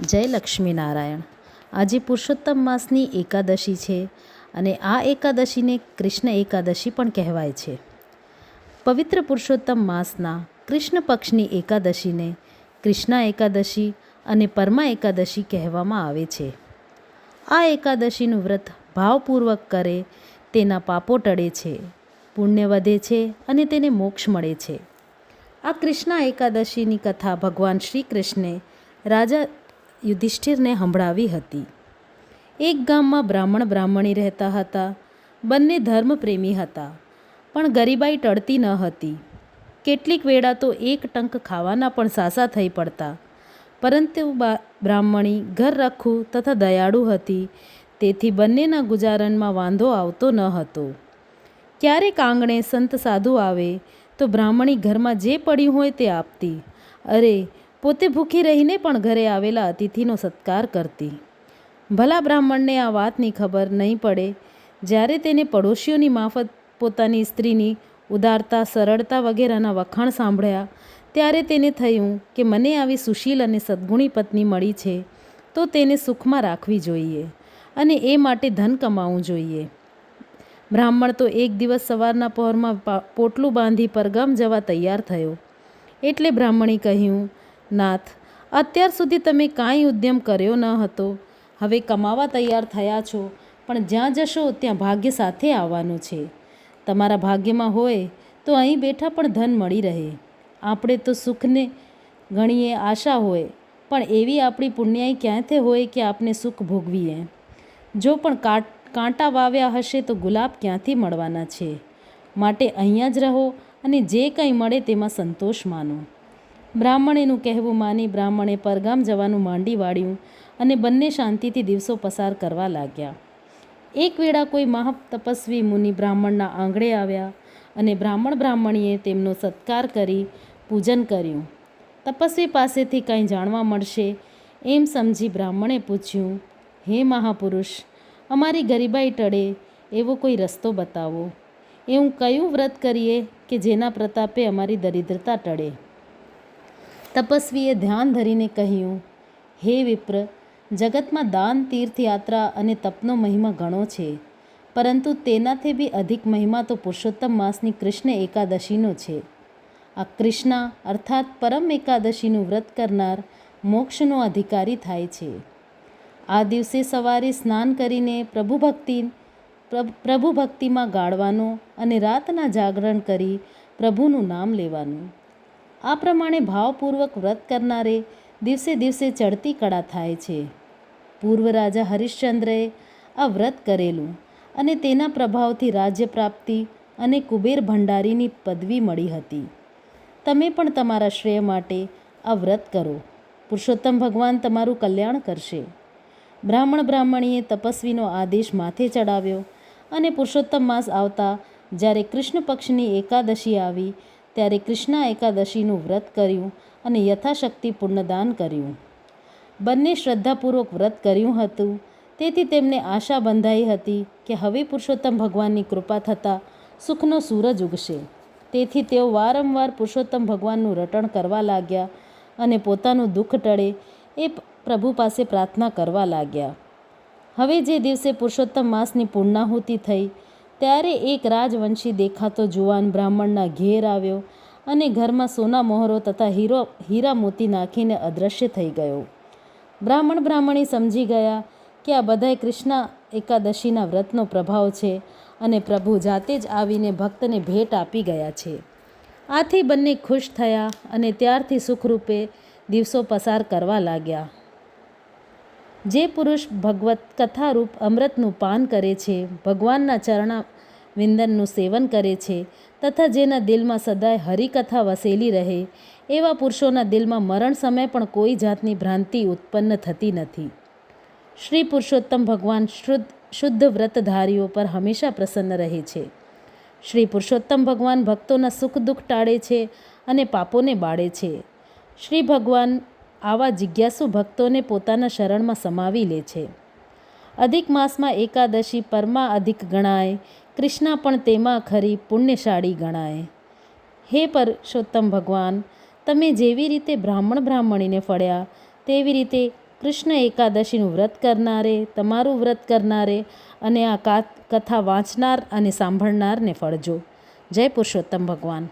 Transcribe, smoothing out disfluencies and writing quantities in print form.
જય લક્ષ્મીનારાયણ. આજે પુરુષોત્તમ માસની એકાદશી છે અને આ એકાદશીને કૃષ્ણ એકાદશી પણ કહેવાય છે. પવિત્ર પુરુષોત્તમ માસના કૃષ્ણ પક્ષની એકાદશીને કૃષ્ણા એકાદશી અને પરમા એકાદશી કહેવામાં આવે છે. આ એકાદશીનું વ્રત ભાવપૂર્વક કરે તેના પાપો ટળે છે, પુણ્ય વધે છે અને તેને મોક્ષ મળે છે. આ કૃષ્ણા એકાદશીની કથા ભગવાન શ્રી કૃષ્ણે રાજા યુધિષ્ઠિરને સંભળાવી હતી. એક ગામમાં બ્રાહ્મણ બ્રાહ્મણી રહેતા હતા. બંને ધર્મપ્રેમી હતા, પણ ગરીબાઈ ટળતી ન હતી. કેટલીક વેળા તો એક ટંક ખાવાના પણ સાસા થઈ પડતા. પરંતુ બ્રાહ્મણી ઘર રખું તથા દયાળુ હતી, તેથી બંનેના ગુજારનમાં વાંધો આવતો ન હતો. ક્યારેક આંગણે સંત સાધુ આવે તો બ્રાહ્મણી ઘરમાં જે પડ્યું હોય તે આપતી. અરે, પોતે ભૂખી રહીને પણ ઘરે આવેલા અતિથિનો સત્કાર કરતી. ભલા બ્રાહ્મણને આ વાતની ખબર નહીં પડે. જ્યારે તેને પડોશીઓની માફત પોતાની સ્ત્રીની ઉદારતા, સરળતા વગેરેના વખાણ સાંભળ્યા, ત્યારે તેને થયું કે મને આવી સુશીલ અને સદ્ગુણી પત્ની મળી છે તો તેને સુખમાં રાખવી જોઈએ અને એ માટે ધન કમાવું જોઈએ. બ્રાહ્મણ તો એક દિવસ સવારના પહોરમાં પોટલું બાંધી પરગામ જવા તૈયાર થયો. એટલે બ્રાહ્મણી કહ્યું, નાથ, અત્યાર સુધી તમે કાંઈ ઉદ્યમ કર્યો ન હતો. હવે કમાવા તૈયાર થયા છો, પણ જ્યાં જશો ત્યાં ભાગ્ય સાથે આવવાનું છે. તમારા ભાગ્યમાં હોય તો અહીં બેઠા પણ ધન મળી રહે. આપણે તો સુખને ઘણીએ આશા હોય, પણ એવી આપણી પુણ્યાઈ ક્યાંથી હોય કે આપણે સુખ ભોગવીએ. જો પણ કાંટા વાવ્યા હશે તો ગુલાબ ક્યાંથી મળવાના છે. માટે અહીંયા જ રહો અને જે કંઈ મળે તેમાં સંતોષ માનો. બ્રાહ્મણીનું કહેવું માની બ્રાહ્મણે પરગામ જવાનું માંડી વાળ્યું અને બંને શાંતિથી દિવસો પસાર કરવા લાગ્યા. એક વેળા કોઈ મહાતપસ્વી મુનિ બ્રાહ્મણના આંગણે આવ્યા અને બ્રાહ્મણીએ તેમનો સત્કાર કરી પૂજન કર્યું. તપસ્વી પાસેથી કંઈ જાણવા મળશે એમ સમજી બ્રાહ્મણે પૂછ્યું, હે મહાપુરુષ, અમારી ગરીબાઈ ટળે એવો કોઈ રસ્તો બતાવો. એવું કયું વ્રત કરીએ કે જેના પ્રતાપે અમારી દરિદ્રતા ટળે? તપસ્વીએ ધ્યાન ધરીને કહ્યું, હે વિપ્ર, જગતમાં દાન, તીર્થયાત્રા અને તપનો મહિમા ઘણો છે, પરંતુ તેનાથી બી અધિક મહિમા તો પુરુષોત્તમ માસની કૃષ્ણ એકાદશીનો છે. આ કૃષ્ણા અર્થાત પરમ એકાદશીનું વ્રત કરનાર મોક્ષનો અધિકારી થાય છે. આ દિવસે સવારે સ્નાન કરીને પ્રભુ ભક્તિમાં ગાળવાનો અને રાતના જાગરણ કરી પ્રભુનું નામ લેવાનું. આ પ્રમાણે ભાવપૂર્વક વ્રત કરનારે દિવસે દિવસે ચડતી કળા થાય છે. પૂર્વ રાજા હરિશ્ચંદ્રએ આ વ્રત કરેલું અને તેના પ્રભાવથી રાજ્ય પ્રાપ્તિ અને કુબેર ભંડારીની પદવી મળી હતી. તમે પણ તમારા શ્રેય માટે આ વ્રત કરો. પુરુષોત્તમ ભગવાન તમારું કલ્યાણ કરશે. બ્રાહ્મણીએ તપસ્વીનો આદેશ માથે ચડાવ્યો અને પુરુષોત્તમ માસ આવતા જ્યારે કૃષ્ણ પક્ષની એકાદશી આવી ત્યારે કૃષ્ણા એકાદશીનું વ્રત કર્યું અને યથાશક્તિ પુણ્યદાન કર્યું. બંને શ્રદ્ધાપૂર્વક વ્રત કર્યું હતું, તેથી તેમને આશા બંધાઈ હતી કે હવે પુરુષોત્તમ ભગવાનની કૃપા થતાં સુખનો સૂરજ ઉગશે. તેથી તેઓ વારંવાર પુરુષોત્તમ ભગવાનનું રટણ કરવા લાગ્યા અને પોતાનું દુઃખ ટળે એ પ્રભુ પાસે પ્રાર્થના કરવા લાગ્યા. હવે જે દિવસે પુરુષોત્તમ માસની પૂર્ણાહુતિ થઈ ત્યારે એક રાજવંશી દેખાતો જુવાન બ્રાહ્મણના ઘેર આવ્યો અને ઘરમાં સોના મોહરો તથા હીરા મોતી નાખીને અદૃશ્ય થઈ ગયો. બ્રાહ્મણી સમજી ગયા કે આ બધાય કૃષ્ણા એકાદશીના વ્રતનો પ્રભાવ છે અને પ્રભુ જાતે જ આવીને ભક્તને ભેટ આપી ગયા છે. આથી બંને ખુશ થયા અને ત્યારથી સુખરૂપે દિવસો પસાર કરવા લાગ્યા. જે પુરુષ ભગવત કથારૂપ અમૃતનું પાન કરે છે, ભગવાનના ચરણા વિંદનનું સેવન કરે છે તથા જેના દિલમાં સદાય હરિકથા વસેલી રહે, એવા પુરુષોના દિલમાં મરણ સમયે પણ કોઈ જાતની ભ્રાંતિ ઉત્પન્ન થતી નથી. શ્રી પુરુષોત્તમ ભગવાન શુદ્ધ વ્રતધારીઓ પર હંમેશા પ્રસન્ન રહે છે. શ્રી પુરુષોત્તમ ભગવાન ભક્તોના સુખ દુઃખ ટાળે છે અને પાપોને બાળે છે. શ્રી ભગવાન આવા જિજ્ઞાસુ ભક્તોને પોતાના શરણમાં સમાવી લે છે. અધિક માસમાં એકાદશી પરમા અધિક ગણાય, કૃષ્ણા પણ તેમાં ખરી પુણ્યશાળી ગણાય. હે પુરુષોત્તમ ભગવાન, તમે જેવી રીતે બ્રાહ્મણીને ફળ્યા તેવી રીતે કૃષ્ણ એકાદશીનું વ્રત કરનારે, તમારું વ્રત કરનારે અને આ કથા વાંચનાર અને સાંભળનારને ફળજો. જય પુરુષોત્તમ ભગવાન.